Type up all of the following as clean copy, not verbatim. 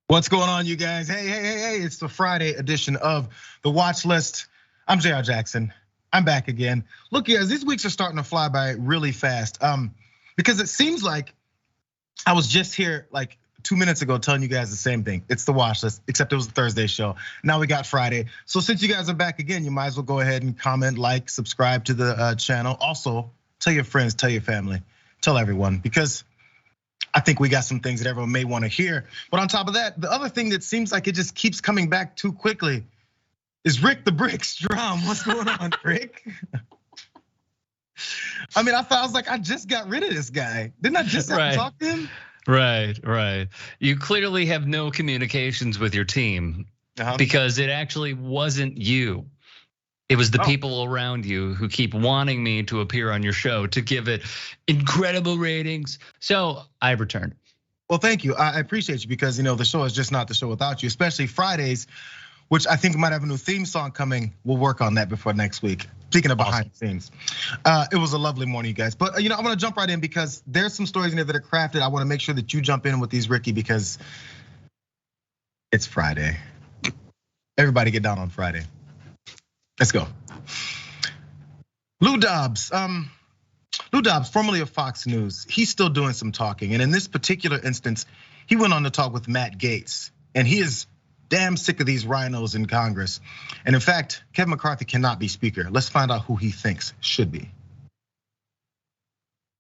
What's going on, you guys? Hey, it's the Friday edition of the Watch List. I'm Jayar Jackson. I'm back again. Look, you guys, these weeks are starting to fly by really fast. Because it seems like I was just here like 2 minutes ago telling you guys the same thing. It's the Watch List, except it was a Thursday show. Now we got Friday. So since you guys are back again, you might as well go ahead and comment, like, subscribe to the channel. Also, tell your friends, tell your family, tell everyone, because I think we got some things that everyone may want to hear. But on top of that, the other thing that seems like it just keeps coming back too quickly is Rick the Brick Strom. What's going on, Rick? I mean, I was like, I just got rid of this guy. Didn't I just have to talk to him? Right. You clearly have no communications with your team because it actually wasn't you. It was the people around you who keep wanting me to appear on your show to give it incredible ratings. So I returned. Well, thank you. I appreciate you because the show is just not the show without you, especially Fridays, which I think might have a new theme song coming. We'll work on that before next week. Speaking of behind the scenes, it was a lovely morning, you guys. But I'm gonna jump right in because there's some stories in there that are crafted. I wanna make sure that you jump in with these, Ricky, because it's Friday. Everybody get down on Friday. Let's go. Lou Dobbs, formerly of Fox News, he's still doing some talking. And in this particular instance, he went on to talk with Matt Gaetz. And he is damn sick of these rhinos in Congress. And in fact, Kevin McCarthy cannot be speaker. Let's find out who he thinks should be.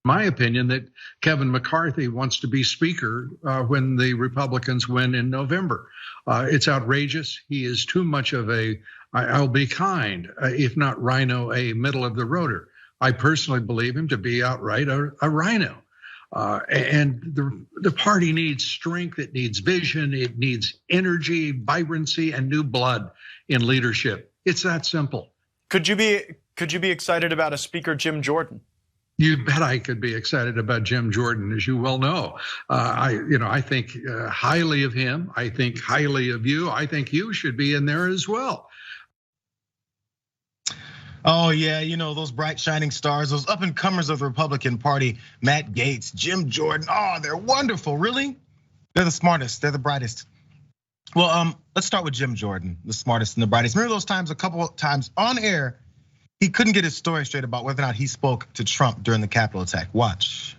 My opinion that Kevin McCarthy wants to be speaker when the Republicans win in November. It's outrageous. He is too much of I'll be kind, if not rhino, a middle of the roader. I personally believe him to be outright a rhino. And the party needs strength, it needs vision, it needs energy, vibrancy, and new blood in leadership. It's that simple. Could you be excited about a speaker, Jim Jordan? You bet I could be excited about Jim Jordan, as you well know. I think highly of him. I think highly of you. I think you should be in there as well. Oh yeah, those bright shining stars, those up and comers of the Republican Party, Matt Gaetz, Jim Jordan. Oh, they're wonderful, really? They're the smartest, they're the brightest. Well, let's start with Jim Jordan, the smartest and the brightest. Remember those times, a couple of times on air, he couldn't get his story straight about whether or not he spoke to Trump during the Capitol attack. Watch.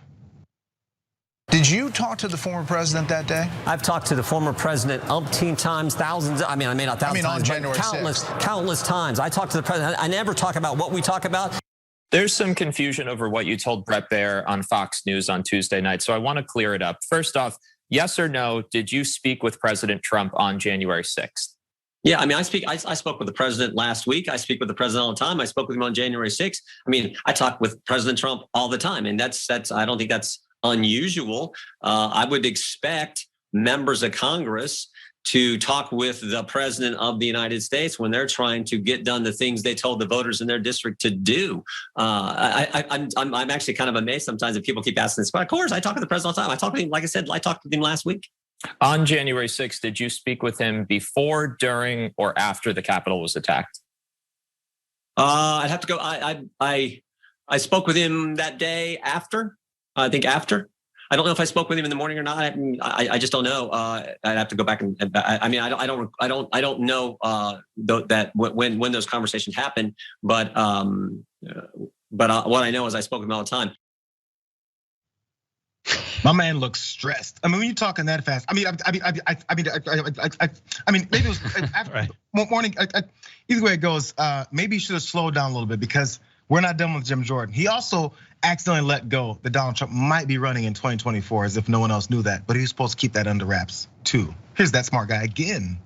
Did you talk to the former president that day? I've talked to the former president umpteen times, thousands. I mean, not thousands times, January but countless times. I talked to the president. I never talk about what we talk about. There's some confusion over what you told Brett Baer on Fox News on Tuesday night, so I want to clear it up. First off, yes or no, did you speak with President Trump on January 6th? Yeah, I mean, I spoke with the president last week. I speak with the president all the time. I spoke with him on January 6th. I mean, I talk with President Trump all the time, and that's I don't think that's unusual. I would expect members of Congress to talk with the president of the United States when they're trying to get done the things they told the voters in their district to do. I'm actually kind of amazed sometimes that people keep asking this, but of course I talk to the president all the time. I talk to him, like I said, I talked with him last week. On January 6th, did you speak with him before, during, or after the Capitol was attacked? I'd have to go. I spoke with him that day after. I think after. I don't know if I spoke with him in the morning or not. I just don't know. I'd have to go back and I mean, I don't know that when those conversations happened. But what I know is I spoke with him all the time. My man looks stressed. I mean, when you're talking that fast, I mean, maybe it was after morning. Either way it goes, maybe you should have slowed down a little bit because we're not done with Jim Jordan. He also accidentally let go that Donald Trump might be running in 2024, as if no one else knew that. But he was supposed to keep that under wraps too. Here's that smart guy again.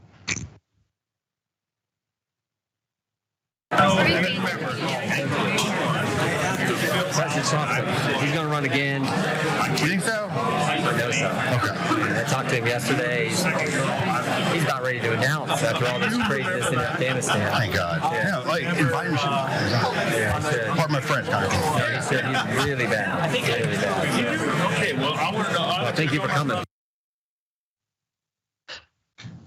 He's going to run again. You think so? I know so. Okay. I talked to him yesterday. He's about ready to announce after all this craziness in Afghanistan. Thank God. Yeah. Invite him. Yeah, Part of my friends, kind of. He said he's really bad. Really bad. Okay, well, I want to know. Well, thank you for coming.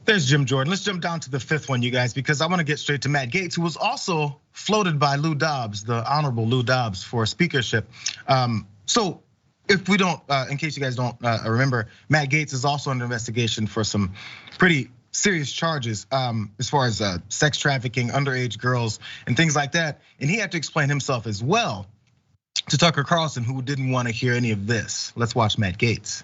There's Jim Jordan. Let's jump down to the fifth one, you guys, because I want to get straight to Matt Gaetz, who was also floated by Lou Dobbs, the Honorable Lou Dobbs, for speakership. So if we don't, in case you guys don't remember, Matt Gaetz is also under investigation for some pretty serious charges as far as sex trafficking, underage girls, and things like that. And he had to explain himself as well to Tucker Carlson, who didn't want to hear any of this. Let's watch Matt Gaetz.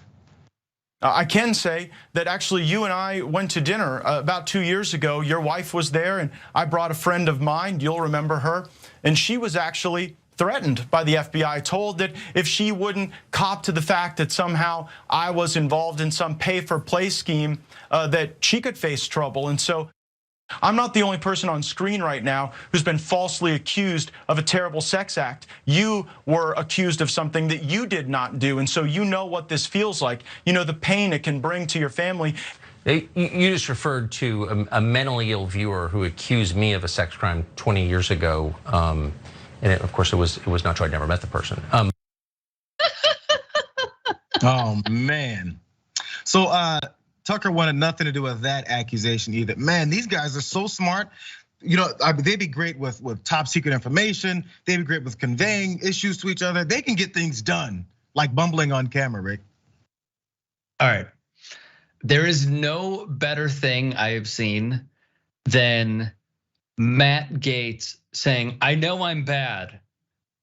I can say that actually you and I went to dinner about 2 years ago. Your wife was there, and I brought a friend of mine. You'll remember her. And she was actually threatened by the FBI, told that if she wouldn't cop to the fact that somehow I was involved in some pay-for-play scheme, that she could face trouble. And so I'm not the only person on screen right now who's been falsely accused of a terrible sex act. You were accused of something that you did not do. And so you know what this feels like. You know the pain it can bring to your family. You just referred to a mentally ill viewer who accused me of a sex crime 20 years ago. And of course, it was not true. I never met the person. Oh, man. So Tucker wanted nothing to do with that accusation either. Man, these guys are so smart. You know, they'd be great with top secret information. They'd be great with conveying issues to each other. They can get things done, like bumbling on camera, Rick. All right. There is no better thing I have seen than Matt Gaetz saying, I know I'm bad,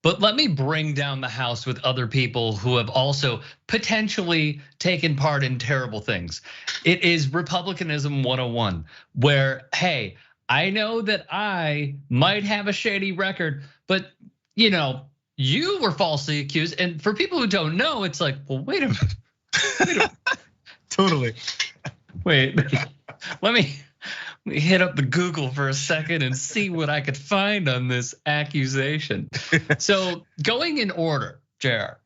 but let me bring down the house with other people who have also potentially taken part in terrible things. It is Republicanism 101, where, hey, I know that I might have a shady record, but you were falsely accused. And for people who don't know, it's like, well, wait a minute. Totally. Wait, let me hit up the Google for a second and see what I could find on this accusation. So going in order, Jayar.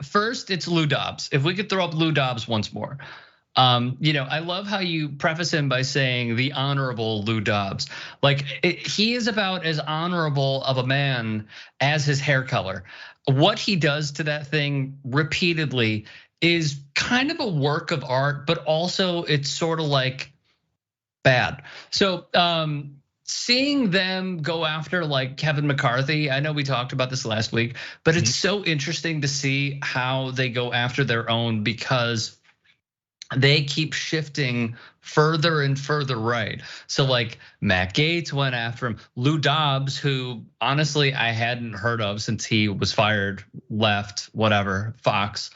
First, it's Lou Dobbs. If we could throw up Lou Dobbs once more. I love how you preface him by saying the honorable Lou Dobbs. Like he is about as honorable of a man as his hair color. What he does to that thing repeatedly is kind of a work of art, but also it's sort of like bad. So seeing them go after like Kevin McCarthy, I know we talked about this last week, but it's so interesting to see how they go after their own because they keep shifting further and further right. So like Matt Gaetz went after him, Lou Dobbs, who honestly I hadn't heard of since he was fired, left, whatever, Fox.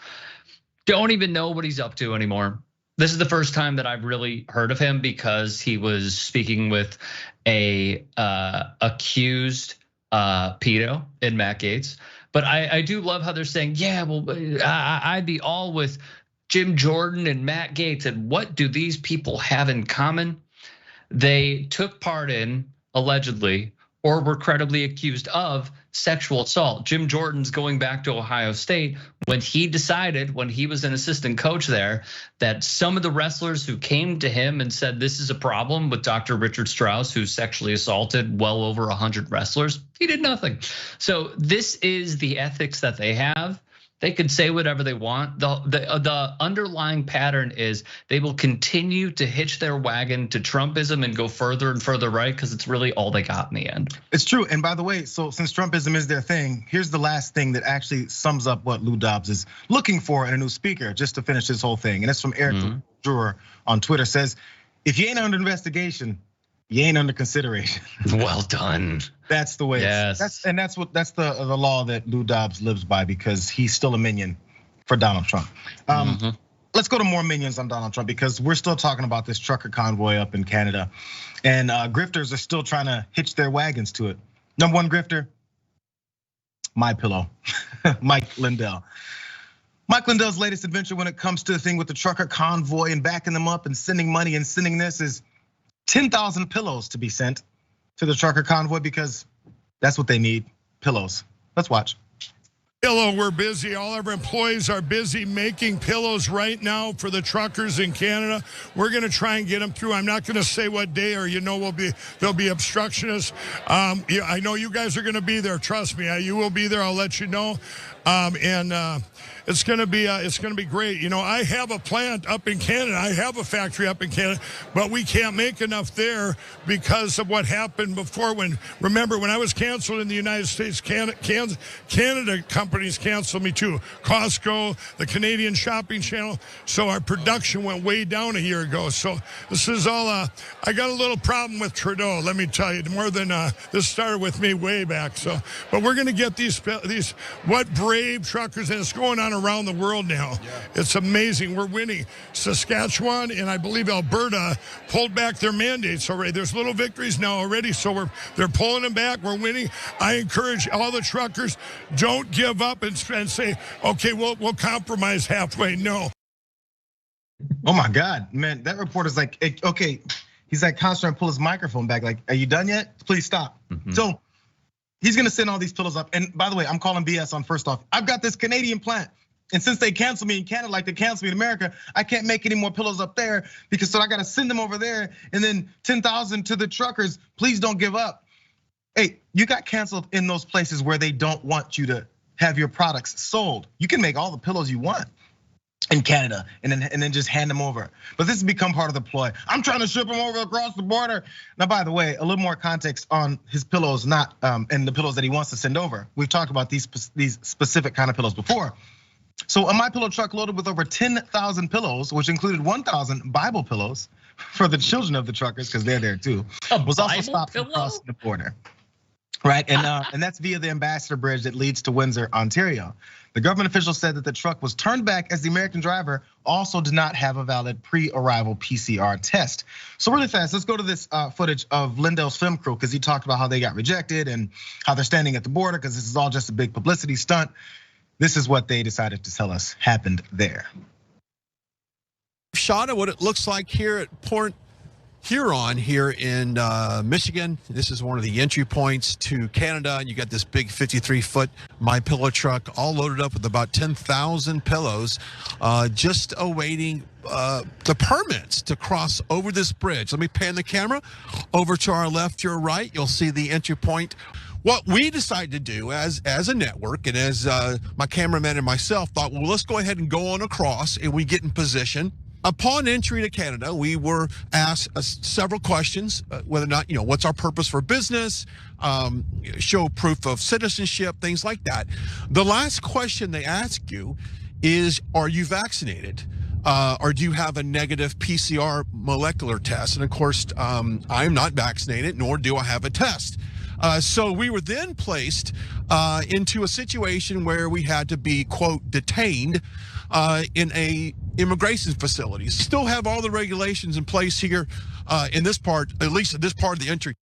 Don't even know what he's up to anymore. This is the first time that I've really heard of him because he was speaking with a accused pedo in Matt Gaetz. But I do love how they're saying, yeah, well, I'd be all with Jim Jordan and Matt Gaetz. And what do these people have in common? They took part in, allegedly, or were credibly accused of sexual assault. Jim Jordan's going back to Ohio State when he decided, when he was an assistant coach there, that some of the wrestlers who came to him and said this is a problem with Dr. Richard Strauss, who sexually assaulted well over 100 wrestlers, he did nothing. So this is the ethics that they have. They could say whatever they want. The underlying pattern is they will continue to hitch their wagon to Trumpism and go further and further right because it's really all they got in the end. It's true. And by the way, so since Trumpism is their thing, here's the last thing that actually sums up what Lou Dobbs is looking for in a new speaker, just to finish this whole thing. And it's from Eric Drewer on Twitter, says, if you ain't under investigation, you ain't under consideration. Well done. That's the way. Yes. That's the law that Lou Dobbs lives by because he's still a minion for Donald Trump. Let's go to more minions on Donald Trump because we're still talking about this trucker convoy up in Canada, and grifters are still trying to hitch their wagons to it. Number one grifter, MyPillow, Mike Lindell. Mike Lindell's latest adventure when it comes to the thing with the trucker convoy and backing them up and sending money and sending this is 10,000 pillows to be sent to the trucker convoy because that's what they need, pillows. Let's watch. Pillow, we're busy. All our employees are busy making pillows right now for the truckers in Canada. We're going to try and get them through. I'm not going to say what day or there'll be obstructionists. I know you guys are going to be there. Trust me, you will be there. I'll let you know. and it's going to be great. You know, I have a plant up in Canada. I have a factory up in Canada, but we can't make enough there because of what happened before. Remember when I was canceled in the United States, Canada companies canceled me too. Costco, the Canadian Shopping Channel. So our production went way down a year ago. So this is all. I got a little problem with Trudeau. Let me tell you, more than this started with me way back. So, but we're going to get these what brave truckers, and it's going on around the world now. Yeah. It's amazing. We're winning. Saskatchewan and I believe Alberta pulled back their mandates already. There's little victories now already, so they're pulling them back. We're winning. I encourage all the truckers, don't give up and say, okay, we'll compromise halfway. No. Oh my God, man, that reporter's like, okay, he's like constantly pull his microphone back. Like, are you done yet? Please stop. Mm-hmm. So he's gonna send all these pillows up. And by the way, I'm calling BS on first off. I've got this Canadian plant. And since they canceled me in Canada like they canceled me in America, I can't make any more pillows up there because so I gotta send them over there and then 10,000 to the truckers. Please don't give up. Hey, you got canceled in those places where they don't want you to have your products sold. You can make all the pillows you want in Canada and then just hand them over. But this has become part of the ploy. I'm trying to ship them over across the border. Now, by the way, a little more context on his pillows, and the pillows that he wants to send over. We've talked about these specific kind of pillows before. So a MyPillow truck loaded with over 10,000 pillows, which included 1,000 Bible pillows for the children of the truckers, because they're there too, was also stopped from crossing the border. Right, and that's via the Ambassador Bridge that leads to Windsor, Ontario. The government official said that the truck was turned back as the American driver also did not have a valid pre-arrival PCR test. So really fast, let's go to this footage of Lindell's film crew, because he talked about how they got rejected and how they're standing at the border because this is all just a big publicity stunt. This is what they decided to tell us happened there. Shot at what it looks like here at Port Huron here in Michigan. This is one of the entry points to Canada. You got this big 53-foot MyPillow truck all loaded up with about 10,000 pillows, just awaiting the permits to cross over this bridge. Let me pan the camera over to our left, your right. You'll see the entry point. What we decided to do as a network and as my cameraman and myself thought, well, let's go ahead and go on across and we get in position. Upon entry to Canada, we were asked several questions, whether or not, what's our purpose for business, show proof of citizenship, things like that. The last question they ask you is, are you vaccinated? Or do you have a negative PCR molecular test? And of course, I'm not vaccinated, nor do I have a test. So we were then placed into a situation where we had to be, quote, detained in a immigration facility. Still have all the regulations in place here in this part, at least in this part of the entry.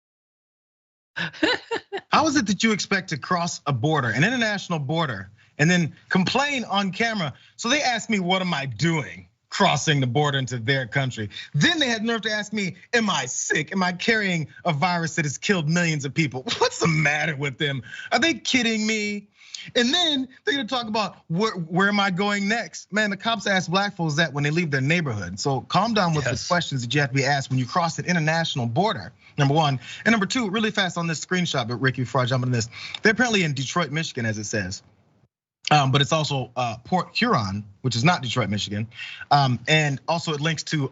How is it that you expect to cross a border, an international border, and then complain on camera? So they asked me, what am I doing crossing the border into their country? Then they had nerve to ask me, am I sick? Am I carrying a virus that has killed millions of people? What's the matter with them? Are they kidding me? And then they're gonna talk about where am I going next? Man, the cops ask black folks that when they leave their neighborhood. So calm down with the questions that you have to be asked when you cross an international border, number one. And number two, really fast on this screenshot, but Ricky, before I jump into this, they're apparently in Detroit, Michigan, as it says. But it's also Port Huron, which is not Detroit, Michigan. And also it links to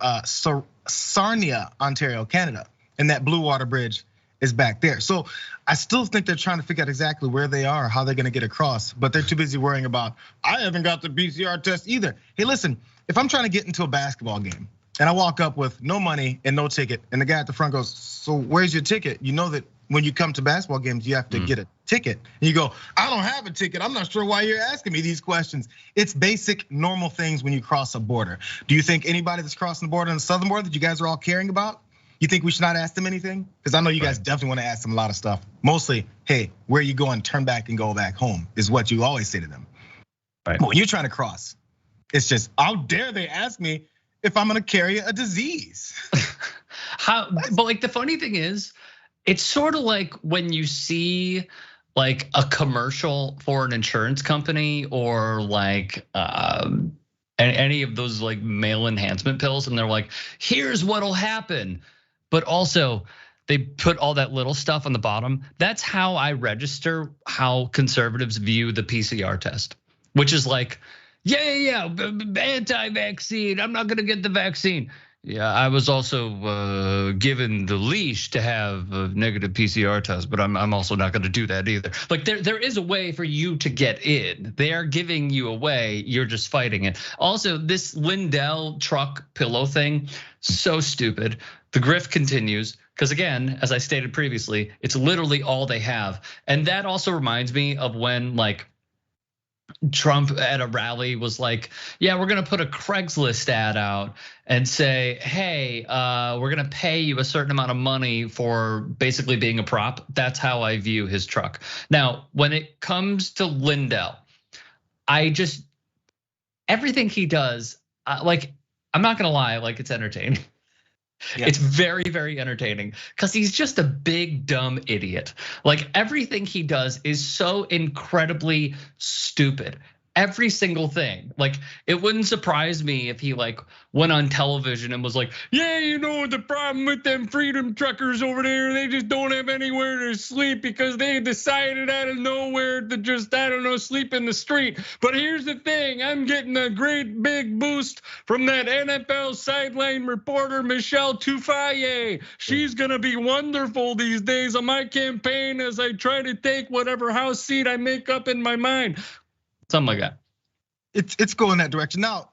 Sarnia, Ontario, Canada. And that Blue Water Bridge is back there. So I still think they're trying to figure out exactly where they are, how they're gonna get across, but they're too busy worrying about, I haven't got the PCR test either. Hey, listen, if I'm trying to get into a basketball game and I walk up with no money and no ticket, and the guy at the front goes, so where's your ticket? You know that when you come to basketball games, you have to get a ticket. And you go, I don't have a ticket. I'm not sure why you're asking me these questions. It's basic, normal things when you cross a border. Do you think anybody that's crossing the border on the southern border that you guys are all caring about, you think we should not ask them anything? Because I know you guys definitely want to ask them a lot of stuff. Mostly, hey, where are you going? Turn back and go back home is what you always say to them. Right. But when you're trying to cross, it's just, how dare they ask me if I'm gonna carry a disease? But like the funny thing is, it's sort of like when you see like a commercial for an insurance company or like any of those like male enhancement pills, and they're like, here's what'll happen. But also they put all that little stuff on the bottom. That's how I register how conservatives view the PCR test. which is like, yeah, anti-vaccine. I'm not gonna get the vaccine. Yeah, I was also given the leash to have a negative PCR test, but I'm also not going to do that either. Like there is a way for you to get in. They are giving you a way. You're just fighting it. Also, this Lindell truck pillow thing, so stupid. The grift continues because again, as I stated previously, it's literally all they have, and that also reminds me of when like Trump at a rally was like, yeah, we're gonna put a Craigslist ad out and say, hey, we're gonna pay you a certain amount of money for basically being a prop. That's how I view his truck. Now, when it comes to Lindell, everything he does, like, I'm not gonna lie, like it's entertaining. Yeah. It's very, very entertaining because he's just a big, dumb idiot. Like everything he does is so incredibly stupid. Every single thing. Like it wouldn't surprise me if he like went on television and was like, yeah, you know the problem with them freedom truckers over there, they just don't have anywhere to sleep because they decided out of nowhere to just, I don't know, sleep in the street. But here's the thing, I'm getting a great big boost from that NFL sideline reporter, Michelle Tufaye. She's gonna be wonderful these days on my campaign as I try to take whatever house seat I make up in my mind. Something like that. It's going that direction now.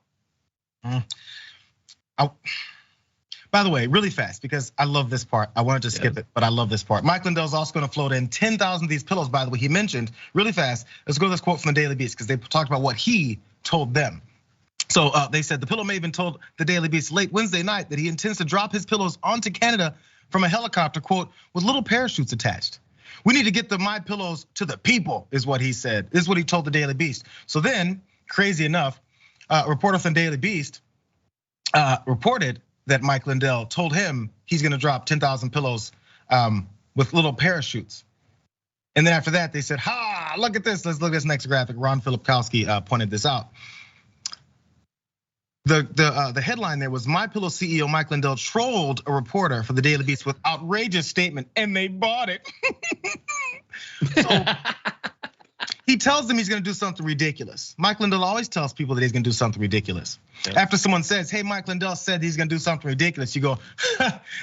By the way, really fast because I love this part. I wanted to skip it, but I love this part. Mike Lindell's also going to float in 10,000 of these pillows. By the way, he mentioned really fast. Let's go to this quote from the Daily Beast because they talked about what he told them. So they said the pillow maven told the Daily Beast late Wednesday night that he intends to drop his pillows onto Canada from a helicopter, quote, with little parachutes attached. We need to get the My Pillows to the people, is what he said. This is what he told the Daily Beast. So then, crazy enough, a reporter from Daily Beast reported that Mike Lindell told him he's gonna drop 10,000 pillows with little parachutes. And then after that, they said, ha, look at this. Let's look at this next graphic. Ron Filipkowski pointed this out. The headline there was MyPillow CEO Mike Lindell trolled a reporter for the Daily Beast with outrageous statement, and they bought it. So he tells them he's gonna do something ridiculous. Mike Lindell always tells people that he's gonna do something ridiculous. Yeah. After someone says, hey, Mike Lindell said he's gonna do something ridiculous, you go,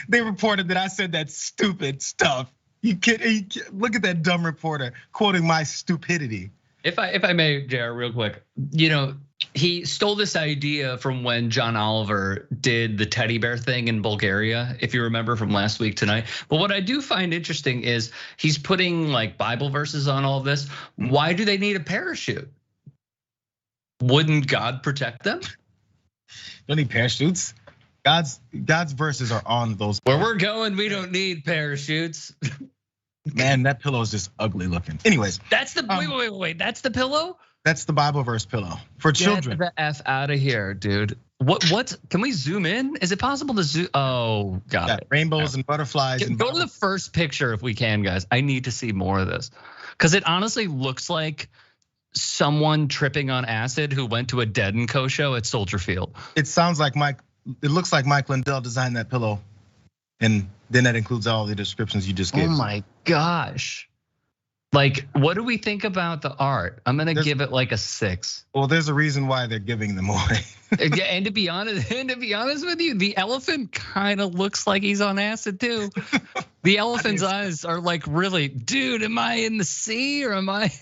they reported that I said that stupid stuff. You can't look at that dumb reporter quoting my stupidity. If I may, Jayar, real quick, you know, he stole this idea from when John Oliver did the teddy bear thing in Bulgaria, if you remember from last week tonight. But what I do find interesting is he's putting like Bible verses on all of this. Why do they need a parachute? Wouldn't God protect them? Don't need parachutes. God's verses are on those. Where we're going, we don't need parachutes. Man, that pillow is just ugly looking. Anyways, that's the wait. That's the pillow. That's the Bible verse pillow for children. Get the F out of here, dude. What? Can we zoom in? Is it possible to zoom? Oh, got it. Rainbows and butterflies. Go to the first picture if we can, guys. I need to see more of this because it honestly looks like someone tripping on acid who went to a Dead & Co show at Soldier Field. It sounds like it looks like Mike Lindell designed that pillow, and then that includes all the descriptions you just gave. Oh my gosh. Like, what do we think about the art? I'm gonna give it like a 6. Well, there's a reason why they're giving them away. And to be honest with you, the elephant kind of looks like he's on acid too. The elephant's eyes are like, really, dude, am I in the sea or am I?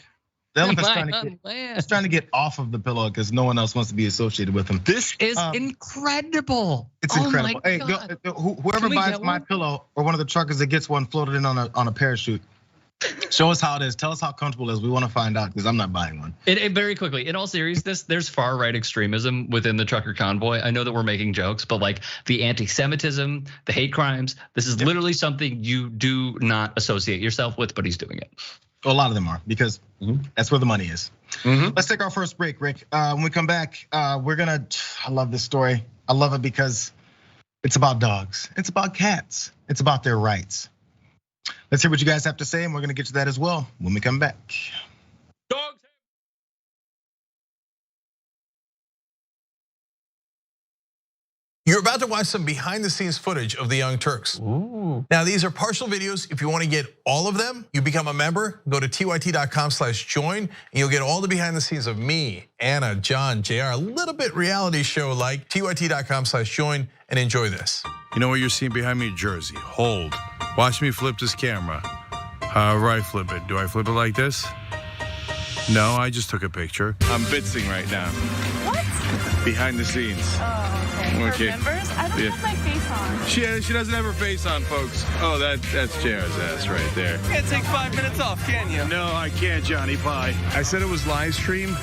The elephant's trying to get off of the pillow because no one else wants to be associated with him. This is incredible. It's incredible. Hey, whoever buys my pillow or one of the truckers that gets one floated in on a parachute. Show us how it is. Tell us how comfortable it is. We want to find out because I'm not buying one. Very quickly, in all seriousness, there's far right extremism within the trucker convoy. I know that we're making jokes, but like the anti-Semitism, the hate crimes, this is literally something you do not associate yourself with, but he's doing it. Well, a lot of them are because that's where the money is. Let's take our first break, Rick. When we come back, I love this story. I love it because it's about dogs. It's about cats. It's about their rights. Let's hear what you guys have to say, and we're gonna get to that as well when we come back. Dogs. You're about to to watch some behind the scenes footage of the Young Turks. Ooh. Now, these are partial videos. If you want to get all of them, you become a member, go to tyt.com/join, and you'll get all the behind the scenes of me, Anna, John, Jayar, a little bit reality show like. tyt.com/join, and enjoy this. You know what you're seeing behind me? Jersey. Hold. Watch me flip this camera. However I flip it. Do I flip it like this? No, I just took a picture. I'm bitsing right now. What? Behind the scenes. Oh, okay. For members? I don't have my face on. She doesn't have her face on, folks. Oh, that's Jayar's ass right there. You can't take 5 minutes off, can you? No, I can't, Johnny Pie. I said it was live stream,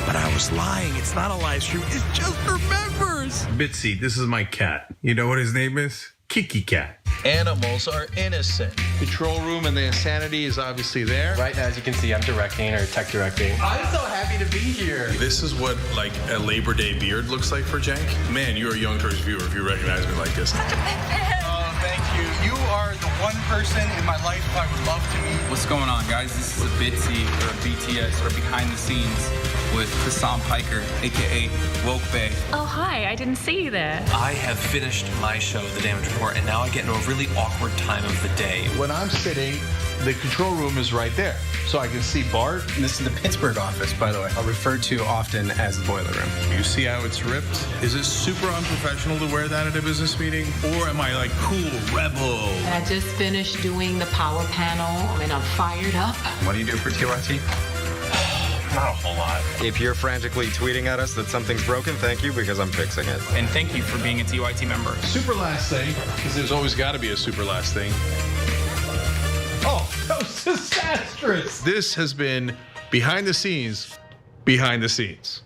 but I was lying. It's not a live stream. It's just for members. Bitsy, this is my cat. You know what his name is? Kiki Cat. Animals are innocent. Control room and the insanity is obviously there. Right now, as you can see, I'm directing or tech directing. I'm so happy to be here. This is what like a Labor Day beard looks like for Jank. Man, you're a Young Turks viewer if you recognize me like this. Oh, thank you. You are the one person in my life I would love to meet. What's going on, guys? This is a Bitsy or a BTS or behind the scenes with Hassan Piker, aka Woke Bay. Oh, hi, I didn't see you there. I have finished my show, The Damage Report, and now I get into a really awkward time of the day. When I'm sitting, the control room is right there. So I can see Bart. And this is the Pittsburgh office, by the way. I'll refer to often as the boiler room. You see how it's ripped? Is it super unprofessional to wear that at a business meeting? Or am I like cool, rebel? I just finished doing the power panel and I'm fired up. What do you do for TYT? Not a whole lot. If you're frantically tweeting at us that something's broken, thank you, because I'm fixing it. And thank you for being a TYT member. Super last thing, because there's always got to be a super last thing. Oh, that was disastrous. This has been behind the scenes, behind the scenes.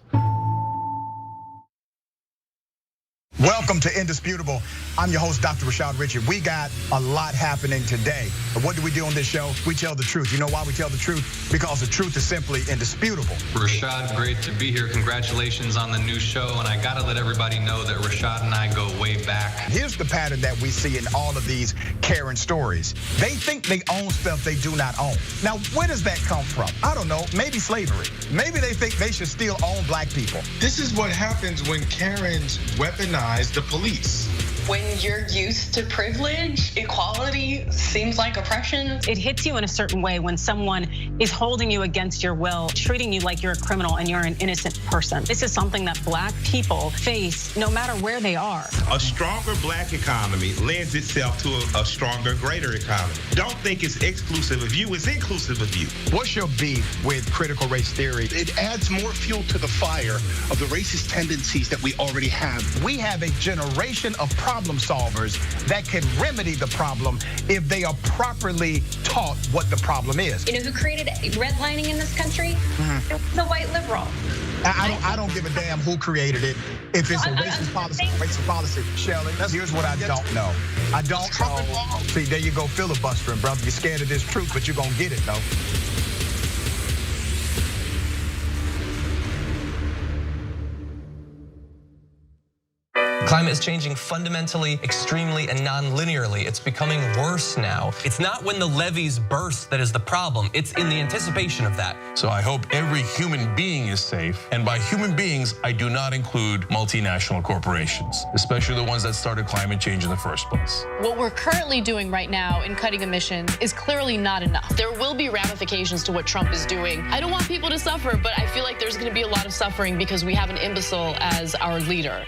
Welcome to Indisputable. I'm your host, Dr. Rashad Richard. We got a lot happening today. But what do we do on this show? We tell the truth. You know why we tell the truth? Because the truth is simply indisputable. Rashad, great to be here. Congratulations on the new show. And I gotta let everybody know that Rashad and I go way back. Here's the pattern that we see in all of these Karen stories. They think they own stuff they do not own. Now, where does that come from? I don't know, maybe slavery. Maybe they think they should still own black people. This is what happens when Karens weaponize the police. When you're used to privilege, equality seems like oppression. It hits you in a certain way when someone is holding you against your will, treating you like you're a criminal and you're an innocent person. This is something that black people face no matter where they are. A stronger black economy lends itself to a stronger, greater economy. Don't think it's exclusive of you, it's inclusive of you. What's your beef with critical race theory? It adds more fuel to the fire of the racist tendencies that we already have. We have a generation of problem solvers that can remedy the problem if they are properly taught what the problem is. You know who created redlining in this country? It was the white liberal. I don't give a damn who created it. If it's a racist policy, Shelley, here's what I don't know. I don't know. See, there you go filibustering, brother. You're scared of this truth, but you're gonna get it, though. Climate is changing fundamentally, extremely, and non-linearly. It's becoming worse now. It's not when the levees burst that is the problem. It's in the anticipation of that. So I hope every human being is safe. And by human beings, I do not include multinational corporations, especially the ones that started climate change in the first place. What we're currently doing right now in cutting emissions is clearly not enough. There will be ramifications to what Trump is doing. I don't want people to suffer, but I feel like there's going to be a lot of suffering because we have an imbecile as our leader.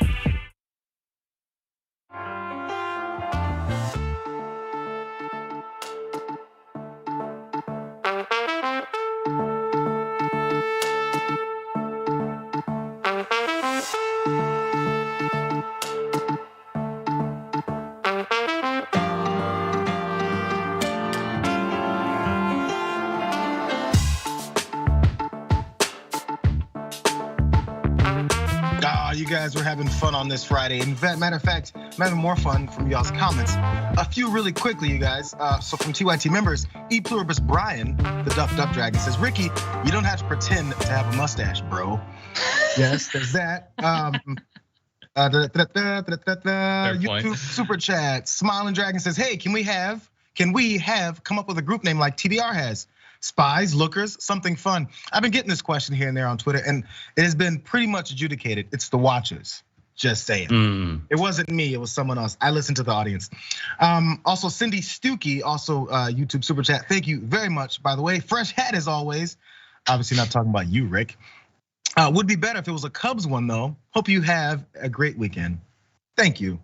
You guys were having fun on this Friday. In fact, matter of fact, I'm having more fun from y'all's comments. A few really quickly, you guys. So from TYT members, E Pluribus Brian, the Duck Dragon, says, Ricky, you don't have to pretend to have a mustache, bro. Yes, there's that. YouTube super chat. Smiling Dragon says, hey, can we have come up with a group name like TBR has? Spies, lookers, something fun. I've been getting this question here and there on Twitter, and it has been pretty much adjudicated. It's the Watchers. Just saying. It wasn't me, it was someone else. I listened to the audience. Also, Cindy Stukey, also YouTube Super Chat. Thank you very much, by the way. Fresh hat as always. Obviously not talking about you, Rick. Would be better if it was a Cubs one though. Hope you have a great weekend. Thank you.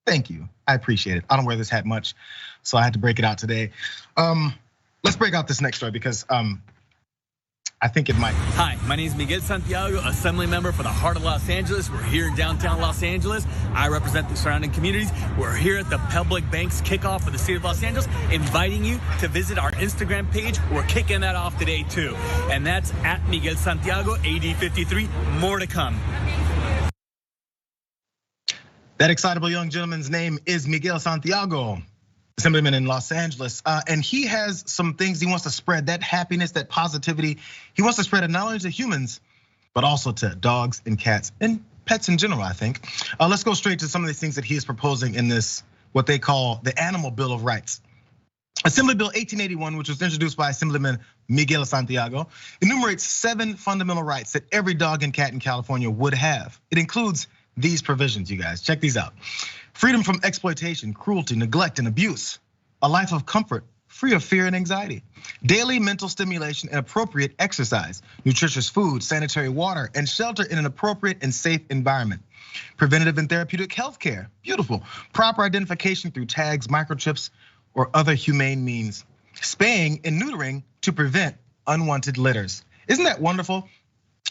Thank you. I appreciate it. I don't wear this hat much, so I had to break it out today. Let's break out this next story because I think it might. Hi, my name is Miguel Santiago, Assembly Member for the Heart of Los Angeles. We're here in downtown Los Angeles. I represent the surrounding communities. We're here at the Public Banks kickoff for the city of Los Angeles, inviting you to visit our Instagram page. We're kicking that off today too. And that's at Miguel Santiago, AD53. More to come. That excitable young gentleman's name is Miguel Santiago, Assemblyman in Los Angeles. And he has some things he wants to spread, that happiness, that positivity. He wants to spread it not only to humans, but also to dogs and cats and pets in general, I think. Let's go straight to some of the things that he is proposing in this, what they call the Animal Bill of Rights. Assembly Bill 1881, which was introduced by Assemblyman Miguel Santiago, enumerates 7 fundamental rights that every dog and cat in California would have. It includes these provisions, you guys, check these out. Freedom from exploitation, cruelty, neglect, and abuse. A life of comfort, free of fear and anxiety. Daily mental stimulation and appropriate exercise. Nutritious food, sanitary water, and shelter in an appropriate and safe environment. Preventative and therapeutic health care, beautiful. Proper identification through tags, microchips, or other humane means. Spaying and neutering to prevent unwanted litters. Isn't that wonderful?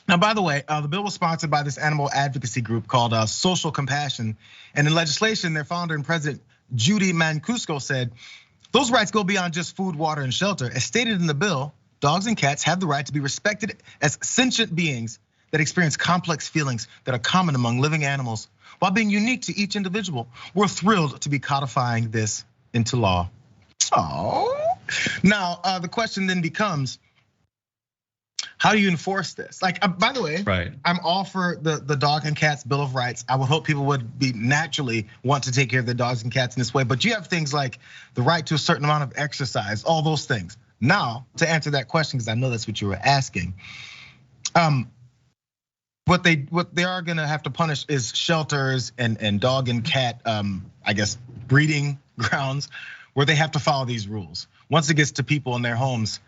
Now, by the way, the bill was sponsored by this animal advocacy group called Social Compassion. And in legislation, their founder and president, Judy Mancuso, said, those rights go beyond just food, water, and shelter. As stated in the bill, dogs and cats have the right to be respected as sentient beings that experience complex feelings that are common among living animals while being unique to each individual. We're thrilled to be codifying this into law. Oh, now the question then becomes, how do you enforce this? Like, by the way, right. I'm all for the dog and cats Bill of Rights. I would hope people would be naturally want to take care of their dogs and cats in this way. But you have things like the right to a certain amount of exercise, all those things. Now, to answer that question, because I know that's what you were asking. What they are gonna have to punish is shelters and dog and cat, I guess, breeding grounds where they have to follow these rules. Once it gets to people in their homes,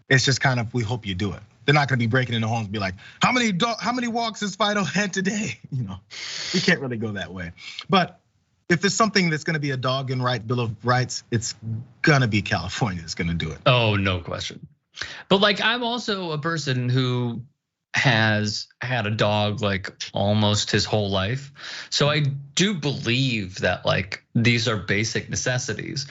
it's just kind of, we hope you do it. They're not gonna be breaking into homes and be like, how many walks has Fido had today? You know, we can't really go that way. But if it's something that's gonna be a dog and right Bill of Rights, it's gonna be California that's gonna do it. Oh, no question. But like, I'm also a person who has had a dog like almost his whole life. So I do believe that like these are basic necessities.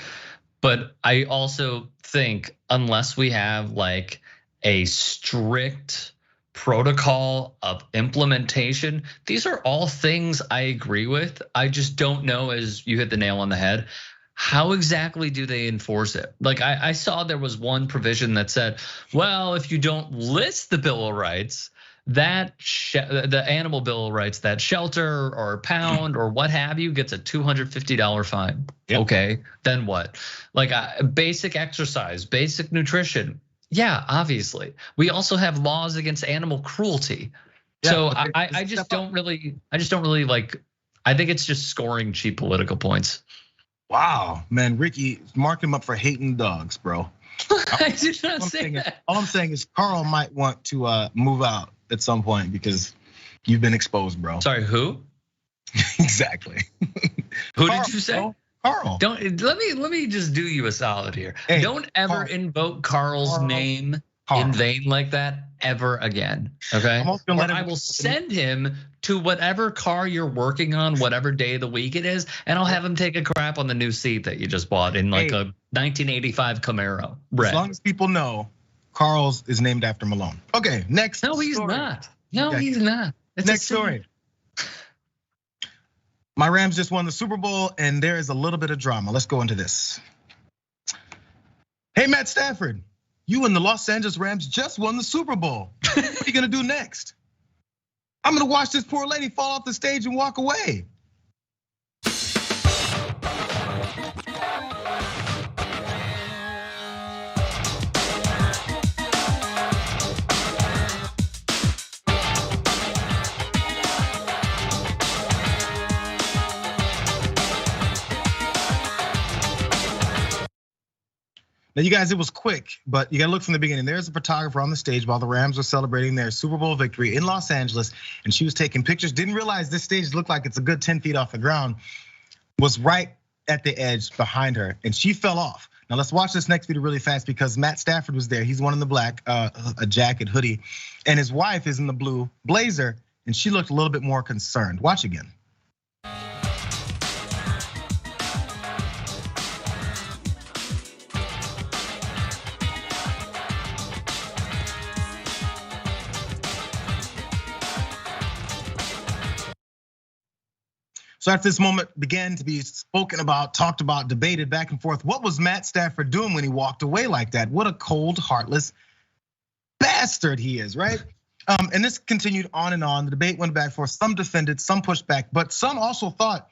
But I also think unless we have like a strict protocol of implementation, these are all things I agree with. I just don't know, as you hit the nail on the head, how exactly do they enforce it? Like I saw there was one provision that said, well, if you don't list the Bill of Rights, that the Animal Bill of Rights, that shelter or pound or what have you gets a $250 fine. Yep. Okay, then what? Like basic exercise, basic nutrition. Yeah, obviously. We also have laws against animal cruelty. Yeah, so I just don't really like, I think it's just scoring cheap political points. Wow, man, Ricky, mark him up for hating dogs, bro. I did not say that. All I'm saying is Carl might want to move out at some point because you've been exposed, bro. Sorry, who? Exactly. Who Carl, did you say? Bro. Carl. Don't let me just do you a solid here. Hey, don't ever invoke Carl's name in vain like that ever again. Okay. I will send him to whatever car you're working on, whatever day of the week it is, and I'll have him take a crap on the new seat that you just bought in like a 1985 Camaro. Red. As long as people know, Carl's is named after Malone. Okay, next. No, he's not. No, he's not. It's next story. My Rams just won the Super Bowl, and there is a little bit of drama. Let's go into this. Hey, Matt Stafford, you and the Los Angeles Rams just won the Super Bowl. What are you gonna do next? I'm gonna watch this poor lady fall off the stage and walk away. Now, you guys, it was quick, but you gotta look from the beginning. There's a photographer on the stage while the Rams were celebrating their Super Bowl victory in Los Angeles, and she was taking pictures. Didn't realize this stage looked like it's a good 10 feet off the ground. Was right at the edge behind her, and she fell off. Now let's watch this next video really fast because Matt Stafford was there. He's the one in the black, a jacket, hoodie, and his wife is in the blue blazer, and she looked a little bit more concerned. Watch again. So after this moment began to be spoken about, talked about, debated back and forth, what was Matt Stafford doing when he walked away like that? What a cold, heartless bastard he is, right? And this continued on and on. The debate went back and forth. Some defended, some pushed back, but some also thought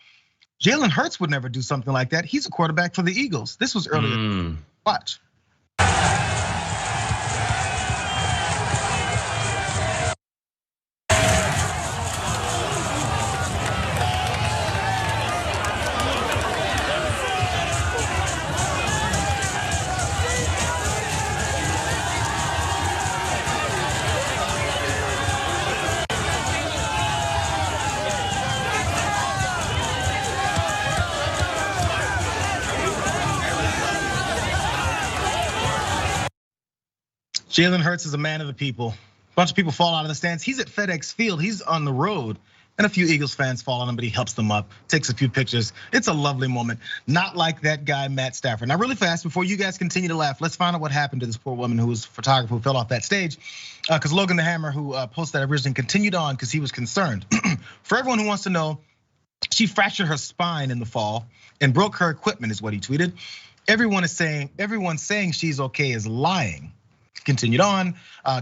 Jalen Hurts would never do something like that. He's a quarterback for the Eagles. This was earlier. Watch. Jalen Hurts is a man of the people. A bunch of people fall out of the stands. He's at FedEx Field. He's on the road. And a few Eagles fans fall on him, but he helps them up, takes a few pictures. It's a lovely moment. Not like that guy, Matt Stafford. Now, really fast, before you guys continue to laugh, let's find out what happened to this poor woman who was a photographer who fell off that stage. Because Logan the Hammer, who posted that originally, continued on because he was concerned. For everyone who wants to know, she fractured her spine in the fall and broke her equipment, is what he tweeted. Everyone's saying she's okay is lying. Continued on,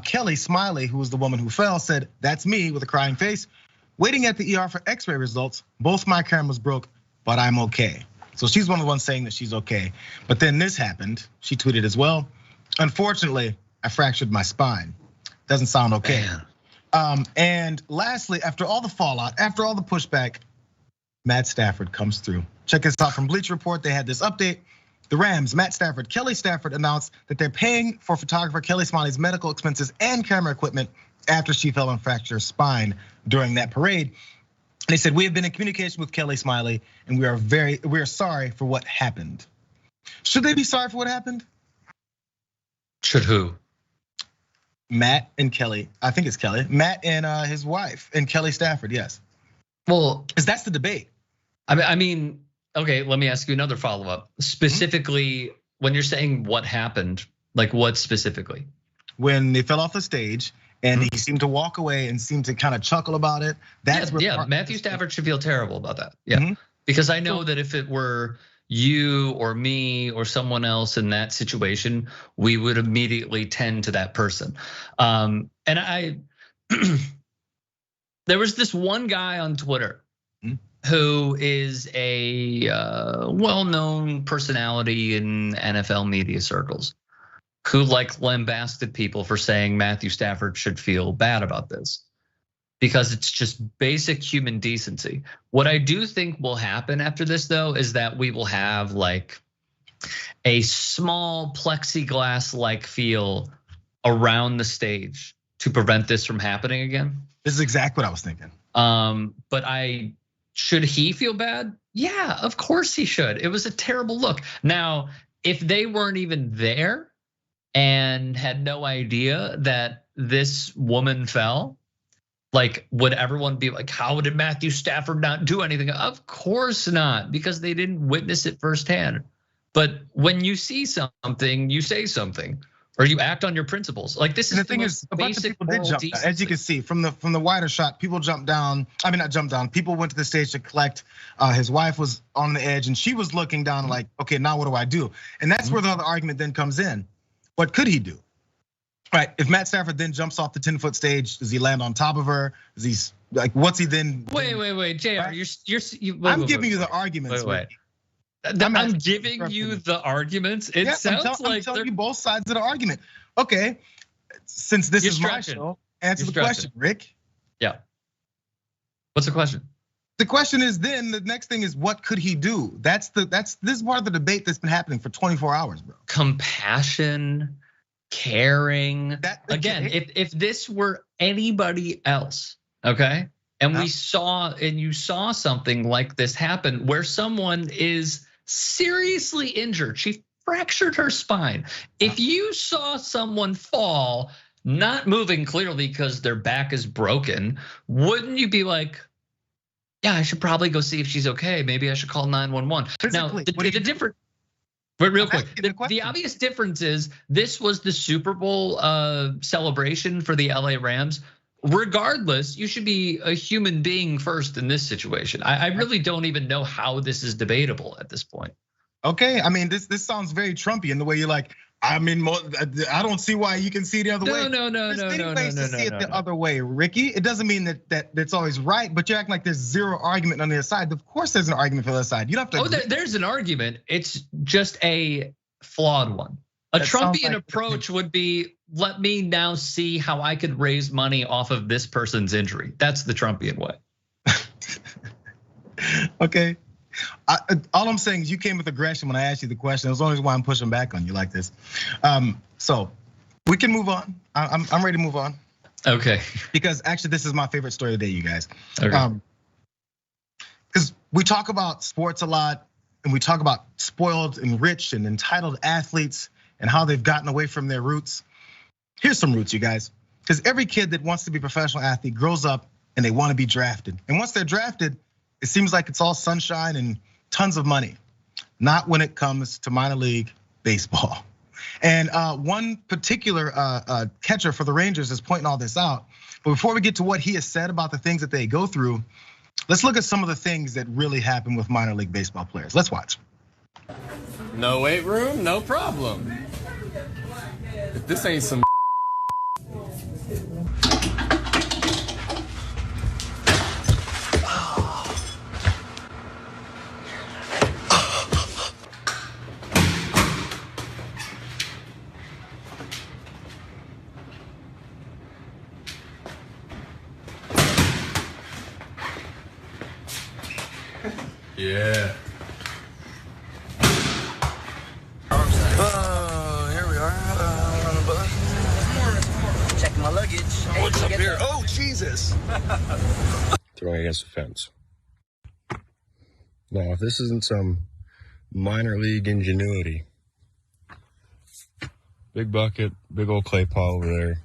Kelly Smiley, who was the woman who fell, said, "That's me," with a crying face. "Waiting at the ER for x-ray results. Both my cameras broke, but I'm okay." So she's one of the ones saying that she's okay. But then this happened. She tweeted as well. "Unfortunately, I fractured my spine." Doesn't sound okay. And lastly, after all the fallout, after all the pushback, Matt Stafford comes through. Check this out from Bleacher Report. They had this update. The Rams, Matt Stafford, Kelly Stafford announced that they're paying for photographer Kelly Smiley's medical expenses and camera equipment after she fell and fractured her spine during that parade. They said, "We have been in communication with Kelly Smiley and we are sorry for what happened." Should they be sorry for what happened? Should who? Matt and Kelly. I think it's Kelly. Matt and his wife and Kelly Stafford, yes. Well, because that's the debate. I mean, okay, let me ask you another follow-up. Specifically, when you're saying what happened, like what specifically? When they fell off the stage and he seemed to walk away and seemed to kind of chuckle about it. That's Matthew Stafford should feel terrible about that. Yeah, because I know that if it were you or me or someone else in that situation, we would immediately tend to that person. And there was this one guy on Twitter who is a well-known personality in NFL media circles, who like lambasted people for saying Matthew Stafford should feel bad about this because it's just basic human decency. What I do think will happen after this, though, is that we will have like a small plexiglass-like feel around the stage to prevent this from happening again. This is exactly what I was thinking. But should he feel bad? Yeah, of course he should. It was a terrible look. Now, if they weren't even there and had no idea that this woman fell, like, would everyone be like, how did Matthew Stafford not do anything? Of course not, because they didn't witness it firsthand. But when you see something, you say something. Or you act on your principles. Like this is the thing is, a bunch of people did jump down. As you can see from the wider shot, people jumped down. I mean, not jumped down. People went to the stage to collect. His wife was on the edge, and she was looking down like, okay, now what do I do? And that's where the other argument then comes in. What could he do? Right? If Matt Stafford then jumps off the 10-foot stage, does he land on top of her? Is he like, what's he then? Wait, Jayar, right? I'm giving you the arguments. Wait. I'm giving you the arguments. It sounds like I'm telling you both sides of the argument. Okay, since this is my show, answer the question, Rick. Yeah. What's the question? The question is then the next thing is what could he do? This is part of the debate that's been happening for 24 hours, bro. Compassion, caring. Again, if this were anybody else, okay? And you saw something like this happen where someone is seriously injured. She fractured her spine. If you saw someone fall, not moving clearly because their back is broken, wouldn't you be like, yeah, I should probably go see if she's okay. Maybe I should call 911. Now, the different, but real quick, the obvious difference is this was the Super Bowl celebration for the LA Rams. Regardless, you should be a human being first in this situation. I really don't even know how this is debatable at this point. Okay, I mean, this sounds very Trumpy in the way you're like, I mean, I don't see why you can see the other way. No. There's ways to see it the other way, Ricky. It doesn't mean that that's always right, but you're acting like there's zero argument on the other side. Of course, there's an argument for the other side. You don't have to. There's an argument. It's just a flawed one. A Trumpian approach would be, let me now see how I could raise money off of this person's injury. That's the Trumpian way. Okay. All I'm saying is you came with aggression when I asked you the question. That's the only why I'm pushing back on you like this. So we can move on. I'm ready to move on. Okay. Because actually, this is my favorite story of the day, you guys. Okay. Because we talk about sports a lot, and we talk about spoiled and rich and entitled athletes and how they've gotten away from their roots. Here's some roots, you guys. Because every kid that wants to be a professional athlete grows up and they want to be drafted. And once they're drafted, it seems like it's all sunshine and tons of money. Not when it comes to minor league baseball. And one particular catcher for the Rangers is pointing all this out. But before we get to what he has said about the things that they go through, let's look at some of the things that really happen with minor league baseball players. Let's watch. No weight room, no problem. If this ain't some yeah. Here we are on the bus. Checking my luggage. What's up here? Oh, Jesus. Throwing against the fence. Now, if this isn't some minor league ingenuity, big bucket, big old clay pile over there,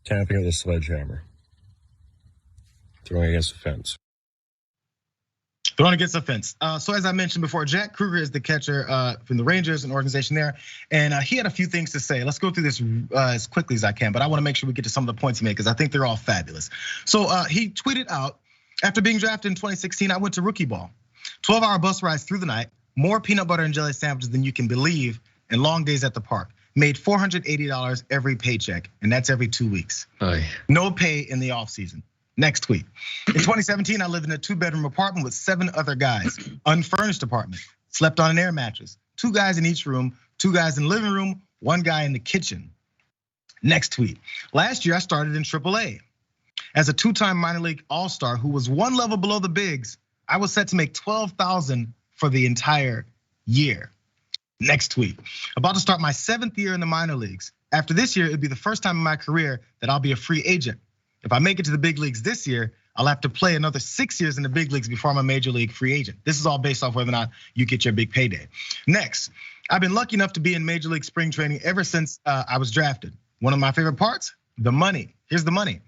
tapping with a sledgehammer, throwing against the fence. Throwing against the fence. So as I mentioned before, Jack Kruger is the catcher from the Rangers, an organization there. And he had a few things to say. Let's go through this as quickly as I can, but I wanna make sure we get to some of the points he made because I think they're all fabulous. So he tweeted out, after being drafted in 2016, I went to rookie ball. 12-hour bus rides through the night, more peanut butter and jelly sandwiches than you can believe, and long days at the park. Made $480 every paycheck, and that's every 2 weeks. Oy. No pay in the off season. Next tweet. In 2017, I lived in a 2-bedroom apartment with 7 other guys. Unfurnished apartment. Slept on an air mattress. 2 guys in each room, 2 guys in the living room, 1 guy in the kitchen. Next tweet. Last year, I started in AAA. As a 2-time minor league all-star who was 1 level below the bigs, I was set to make $12,000 for the entire year. Next tweet. About to start my 7th year in the minor leagues. After this year, it'd be the first time in my career that I'll be a free agent. If I make it to the big leagues this year, I'll have to play another 6 years in the big leagues before I'm a major league free agent. This is all based off whether or not you get your big payday. Next, I've been lucky enough to be in major league spring training ever since I was drafted. One of my favorite parts, the money. Here's the money.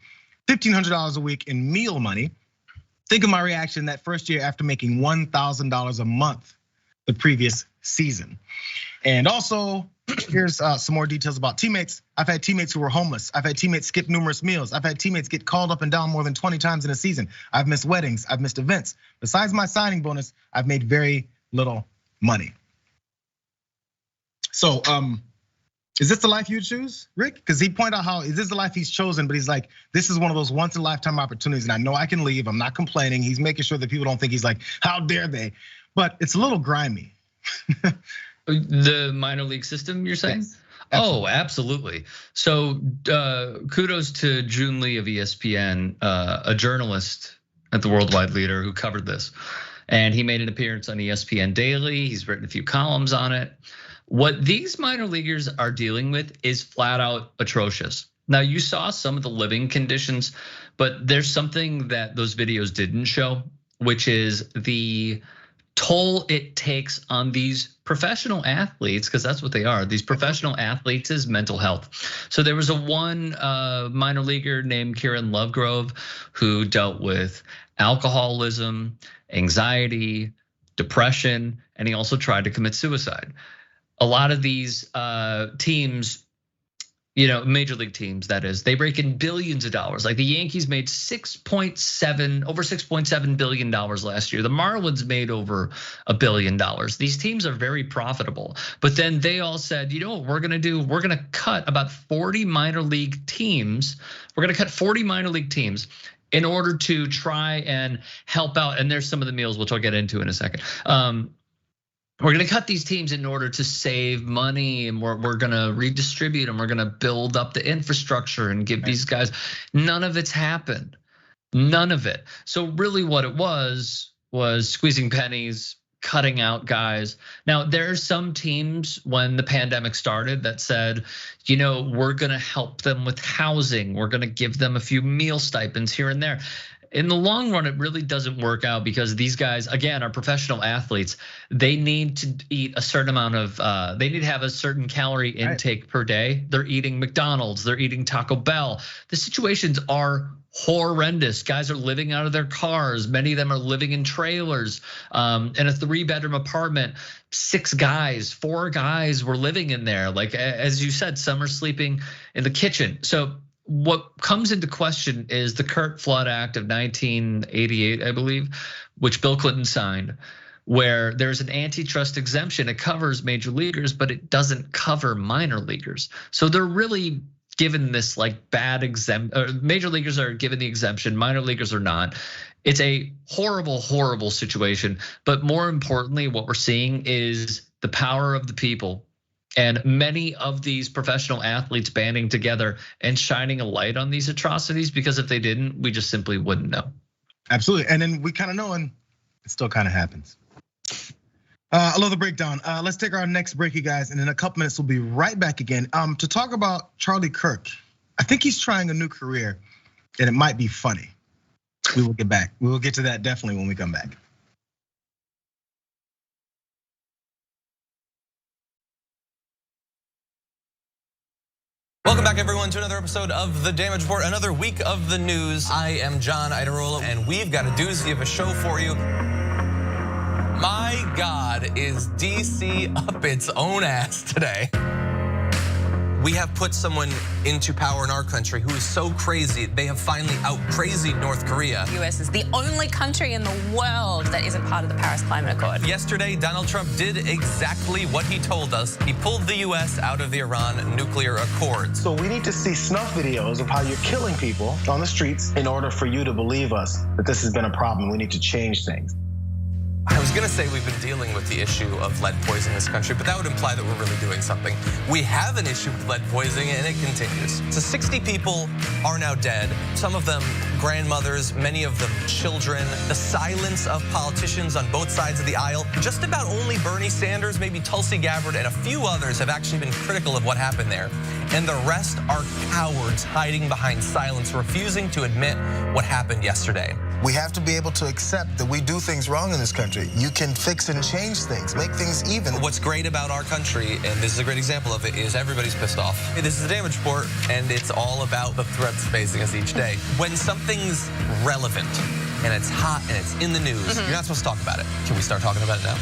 $1,500 a week in meal money. Think of my reaction that first year after making $1,000 a month the previous season. And also, here's some more details about teammates. I've had teammates who were homeless. I've had teammates skip numerous meals. I've had teammates get called up and down more than 20 times in a season. I've missed weddings, I've missed events. Besides my signing bonus, I've made very little money. So, is this the life you would choose, Rick? Because he pointed out how this is the life he's chosen, but he's like, this is one of those once in a lifetime opportunities, and I know I can leave. I'm not complaining. He's making sure that people don't think he's like, how dare they? But it's a little grimy. The minor league system, you're saying? Yes, absolutely. Oh, absolutely. So kudos to June Lee of ESPN, a journalist at the Worldwide Leader, who covered this. And he made an appearance on ESPN Daily. He's written a few columns on it. What these minor leaguers are dealing with is flat out atrocious. Now, you saw some of the living conditions, but there's something that those videos didn't show, which is the toll it takes on these professional athletes, because that's what they are. These professional athletes is mental health. So there was a one minor leaguer named Kieran Lovegrove who dealt with alcoholism, anxiety, depression, and he also tried to commit suicide. A lot of these teams, major league teams, that is, they rake in billions of dollars. Like the Yankees made over $6.7 billion last year. The Marlins made over $1 billion. These teams are very profitable. But then they all said, you know what we're gonna do? We're gonna cut about 40 minor league teams. We're gonna cut 40 minor league teams in order to try and help out. And there's some of the meals, which I'll get into in a second. We're gonna cut these teams in order to save money, and we're gonna redistribute them. We're gonna build up the infrastructure and give these guys. None of it's happened, none of it. So really what it was squeezing pennies, cutting out guys. Now there are some teams when the pandemic started that said, we're gonna help them with housing. We're gonna give them a few meal stipends here and there. In the long run, it really doesn't work out because these guys, again, are professional athletes. They need to eat a certain amount of, they need to have a certain calorie intake per day. They're eating McDonald's, they're eating Taco Bell. The situations are horrendous. Guys are living out of their cars. Many of them are living in trailers. In a 3-bedroom apartment, 4 guys were living in there. Like, as you said, some are sleeping in the kitchen. So what comes into question is the Kirk Flood Act of 1988, I believe, which Bill Clinton signed, where there's an antitrust exemption. It covers major leaguers, but it doesn't cover minor leaguers. So they're really given this like bad exemption. Major leaguers are given the exemption, minor leaguers are not. It's a horrible, horrible situation. But more importantly, what we're seeing is the power of the people. And many of these professional athletes banding together and shining a light on these atrocities, because if they didn't, we just simply wouldn't know. Absolutely, and then we kind of know, and it still kind of happens. I love the breakdown. Let's take our next break, you guys, and in a couple minutes we'll be right back again to talk about Charlie Kirk. I think he's trying a new career, and it might be funny. We will get back. We will get to that definitely when we come back. Welcome back, everyone, to another episode of The Damage Report, another week of the news. I am John Idarola, and we've got a doozy of a show for you. My God, is DC up its own ass today. We have put someone into power in our country who is so crazy, they have finally out-crazied North Korea. The US is the only country in the world that isn't part of the Paris Climate Accord. Yesterday, Donald Trump did exactly what he told us. He pulled the US out of the Iran nuclear accords. So we need to see snuff videos of how you're killing people on the streets in order for you to believe us that this has been a problem. We need to change things. I was gonna say we've been dealing with the issue of lead poisoning in this country, but that would imply that we're really doing something. We have an issue with lead poisoning and it continues. So 60 people are now dead. Some of them grandmothers, many of them children. The silence of politicians on both sides of the aisle. Just about only Bernie Sanders, maybe Tulsi Gabbard, and a few others have actually been critical of what happened there. And the rest are cowards hiding behind silence, refusing to admit what happened yesterday. We have to be able to accept that we do things wrong in this country. You can fix and change things, make things even. What's great about our country, and this is a great example of it, is everybody's pissed off. This is The Damage Report, and it's all about the threats facing us each day. When something's relevant, and it's hot, and it's in the news, you're not supposed to talk about it. Can we start talking about it now?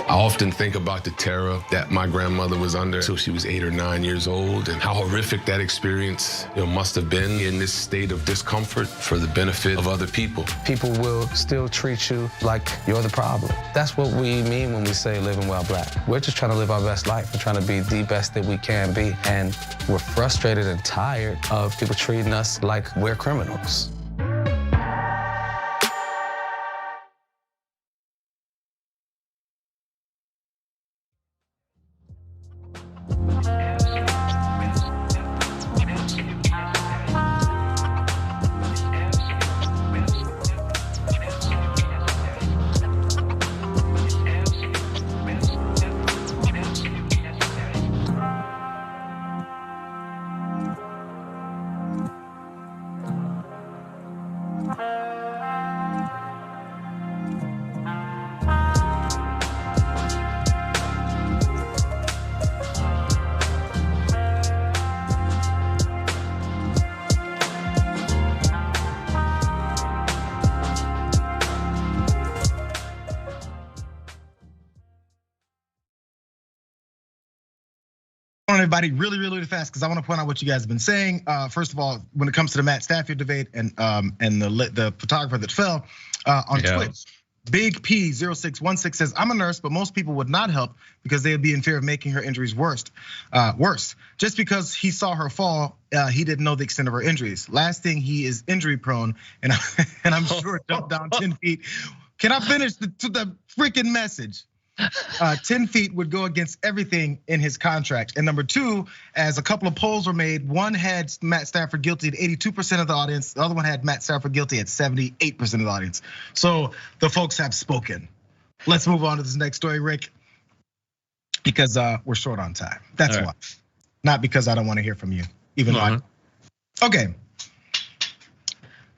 I often think about the terror that my grandmother was under until she was 8 or 9 years old, and how horrific that experience must have been in this state of discomfort for the benefit of other people. People will still treat you like you're the problem. That's what we mean when we say living while black. We're just trying to live our best life. We're trying to be the best that we can be, and we're frustrated and tired of people treating us like we're criminals. everybody really fast because I want to point out what you guys have been saying. First of all, when it comes to the Matt Stafford debate and the photographer that fell on Twitch, Big P0616 says, I'm a nurse, but most people would not help because they would be in fear of making her injuries worse. Just because he saw her fall, he didn't know the extent of her injuries. Last thing, he is injury prone, and I'm sure jumped down 10 feet. Can I finish the freaking message? 10 feet would go against everything in his contract. And number two, as a couple of polls were made, one had Matt Stafford guilty at 82% of the audience. The other one had Matt Stafford guilty at 78% of the audience. So the folks have spoken. Let's move on to this next story, Rick, because we're short on time. That's why. Not because I don't want to hear from you, even though okay.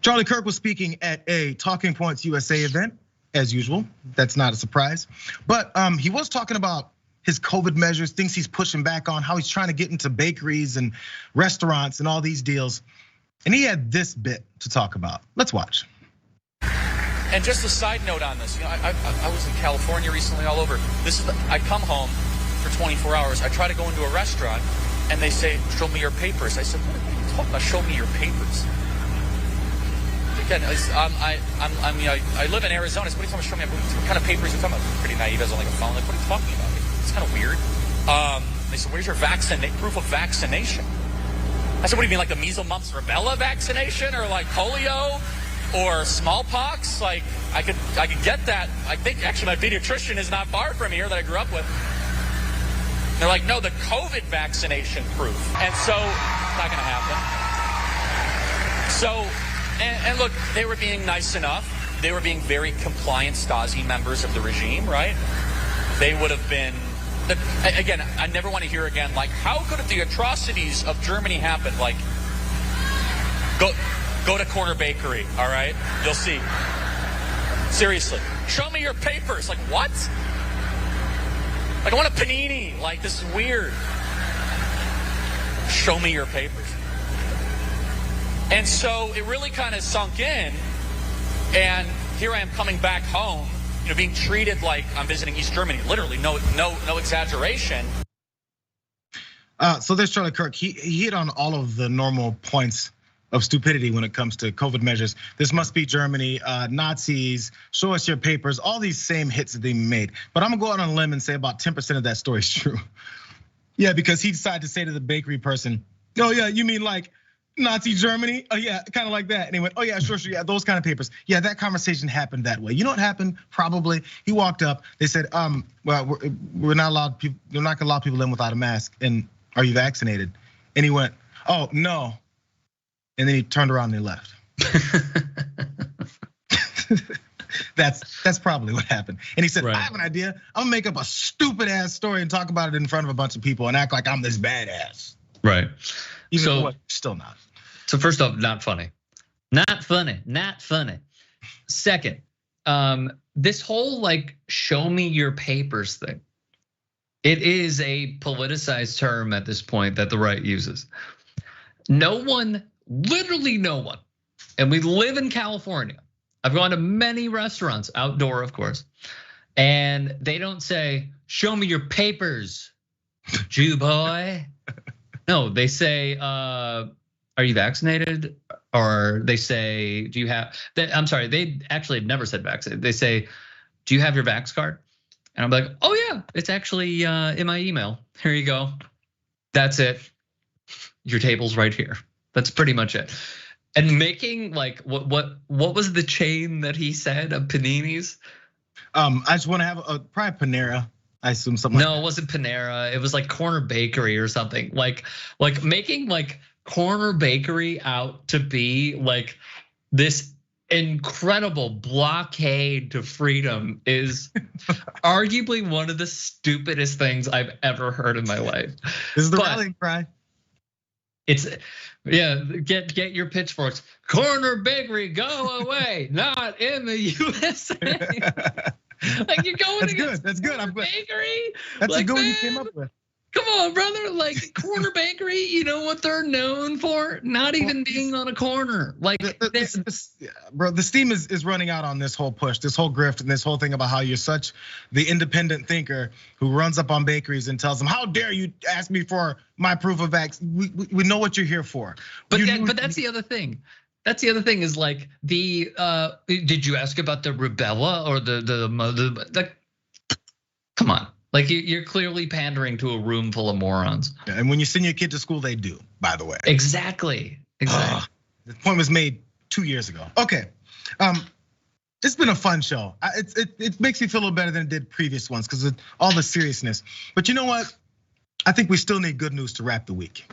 Charlie Kirk was speaking at a Talking Points USA event. As usual, that's not a surprise. But he was talking about his COVID measures, things he's pushing back on, how he's trying to get into bakeries and restaurants and all these deals. And he had this bit to talk about. Let's watch. And just a side note on this, I was in California recently, all over. I come home for 24 hours. I try to go into a restaurant, and they say, "Show me your papers." I said, "What are you talking about? Show me your papers." Again, I live in Arizona. So what are you talking about? Show me what kind of papers you're talking about. Pretty naive as on like a phone. Like, what are you talking about? It's kind of weird. They said, where's your proof of vaccination? I said, what do you mean, like the measles, mumps, rubella vaccination, or like polio, or smallpox? Like, I could get that. I think actually my pediatrician is not far from here that I grew up with. They're like, no, the COVID vaccination proof. And so, it's not gonna happen. So. And look, they were being nice enough. They were being very compliant Stasi members of the regime, right? They would have been, again, I never want to hear again, like, how could the atrocities of Germany happen? Like, go to Corner Bakery, all right? You'll see. Seriously, show me your papers. Like, what? Like, I want a panini. Like, this is weird. Show me your papers. And so it really kind of sunk in, and here I am coming back home, being treated like I'm visiting East Germany. Literally, no exaggeration. So there's Charlie Kirk. He hit on all of the normal points of stupidity when it comes to COVID measures. This must be Germany, Nazis, show us your papers, all these same hits that they made. But I'm gonna go out on a limb and say about 10% of that story is true. Yeah, because he decided to say to the bakery person, "Oh yeah, you mean like Nazi Germany?" "Oh yeah, kind of like that." And he went, "Oh yeah, sure, yeah, those kind of papers." Yeah, that conversation happened that way. You know what happened? Probably he walked up. They said, "Well, we're not allowed. They're not gonna allow people in without a mask. And are you vaccinated?" And he went, "Oh no," and then he turned around and he left. That's probably what happened. And he said, "I have an idea. I'm gonna make up a stupid ass story and talk about it in front of a bunch of people and act like I'm this badass." Right. Even though still not. So first off, not funny. Not funny. Second, this whole like show me your papers thing. It is a politicized term at this point that the right uses. No one, literally no one, and we live in California. I've gone to many restaurants, outdoor of course, and they don't say, "Show me your papers, Jew boy." No, they say, "Are you vaccinated?" Or they say, "Do you have?" I'm sorry, they actually never said vaccinated. They say, "Do you have your Vax card?" And I'm like, "Oh yeah, it's actually in my email. Here you go. That's it. Your table's right here." That's pretty much it. And making like what was the chain that he said of paninis? I just want to have probably Panera. I assume something. No, it wasn't Panera. It was like Corner Bakery or something. Like making like Corner Bakery out to be like this incredible blockade to freedom is arguably one of the stupidest things I've ever heard in my life. This is the rallying cry. It's get your pitchforks. Corner Bakery, go away, not in the USA. Like you're going That's good. I'm glad. Bakery. That's like, a good one you came up with. Come on, brother. Like corner bakery, you know what they're known for? Not even being on a corner. Like, bro, the steam is running out on this whole push, this whole grift, and this whole thing about how you're such the independent thinker who runs up on bakeries and tells them, "How dare you ask me for my proof of vaccine?" We know what you're here for. But that's the other thing. That's the other thing is like the. Did you ask about the rubella or the come on. Like you're clearly pandering to a room full of morons. And when you send your kid to school, they do, by the way. Exactly. The point was made 2 years ago. Okay, it's been a fun show. It makes me feel a little better than it did previous ones because of all the seriousness. But you know what? I think we still need good news to wrap the week.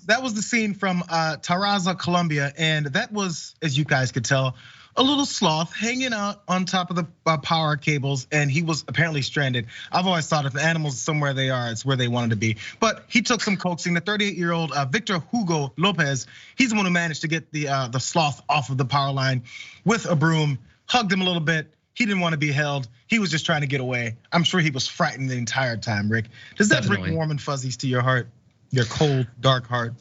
That was the scene from Tarraza, Colombia, and that was, as you guys could tell, a little sloth hanging out on top of the power cables, and he was apparently stranded. I've always thought if the animals somewhere they are, it's where they wanted to be. But he took some coaxing. The 38-year-old Victor Hugo Lopez, he's the one who managed to get the sloth off of the power line with a broom, hugged him a little bit. He didn't want to be held. He was just trying to get away. I'm sure he was frightened the entire time, Rick. Does that bring warm and fuzzies to your heart? Your cold, dark heart?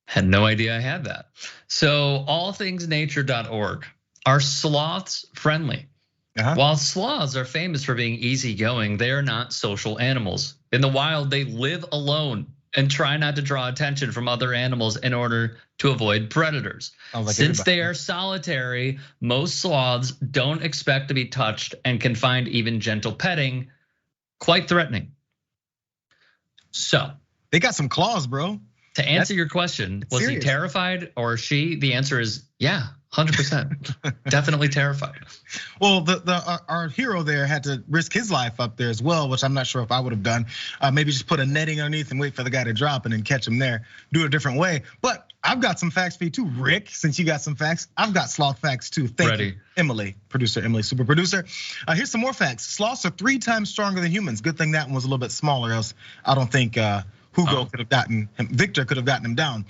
Had no idea I had that. So allthingsnature.org. Are sloths friendly? While sloths are famous for being easygoing, they are not social animals. In the wild, they live alone and try not to draw attention from other animals in order to avoid predators. Since they are solitary, most sloths don't expect to be touched and can find even gentle petting quite threatening. So they got some claws, bro. To answer your question, was he terrified or she? The answer is yeah, 100%. Definitely terrified. Well, our hero there had to risk his life up there as well, which I'm not sure if I would have done. Maybe just put a netting underneath and wait for the guy to drop and then catch him there. Do it a different way. But I've got some facts for you too, Rick. Since you got some facts, I've got sloth facts too. Thank you, Emily, producer Emily, super producer. Here's some more facts. Sloths are 3 times stronger than humans. Good thing that one was a little bit smaller, else I don't think Hugo could have gotten him. Victor could have gotten him down.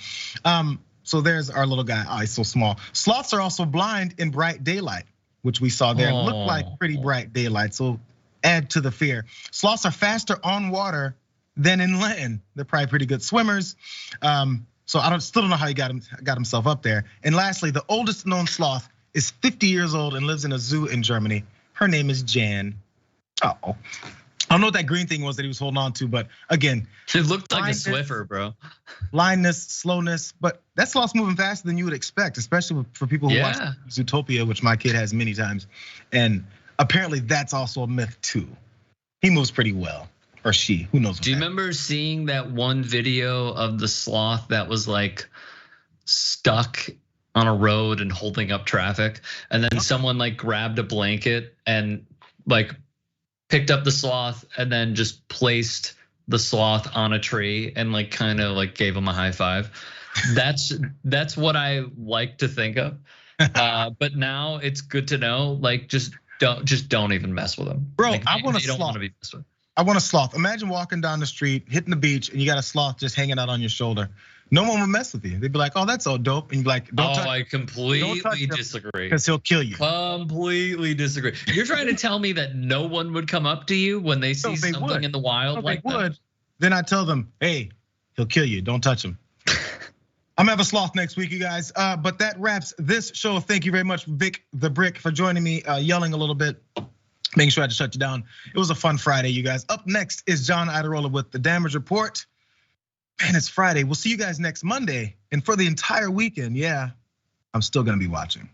So there's our little guy. Oh, he's so small. Sloths are also blind in bright daylight, which we saw there. Look like pretty bright daylight. So add to the fear. Sloths are faster on water than in land. They're probably pretty good swimmers. So I still don't know how he got himself up there. And lastly, the oldest known sloth is 50 years old and lives in a zoo in Germany. Her name is Jan. Uh-oh. I don't know what that green thing was that he was holding on to, but again, it looked like a Swiffer, bro. Blindness, slowness, but that sloth's moving faster than you would expect, especially for people who watch Zootopia, which my kid has many times. And apparently that's also a myth too. He moves pretty well, or she, who knows. Do you remember seeing that one video of the sloth that was like stuck on a road and holding up traffic? And then someone like grabbed a blanket and like picked up the sloth and then just placed the sloth on a tree and like kind of like gave him a high five. That's what I like to think of. But now it's good to know, like just don't even mess with them. Bro, like, I want a sloth. Don't want to be messed with. I want a sloth. Imagine walking down the street, hitting the beach, and you got a sloth just hanging out on your shoulder. No one would mess with you. They'd be like, "Oh, that's so dope," and you'd be like, "Don't touch." I completely disagree. Because he'll kill you. Completely disagree. You're trying to tell me that no one would come up to you when they see something in the wild like that? Then I tell them, "Hey, he'll kill you. Don't touch him." I'm gonna have a sloth next week, you guys. But that wraps this show. Thank you very much, Vic the Brick, for joining me, yelling a little bit, making sure I had to shut you down. It was a fun Friday, you guys. Up next is John Iderola with the Damage Report. Man, it's Friday. We'll see you guys next Monday. And for the entire weekend, yeah, I'm still gonna be watching.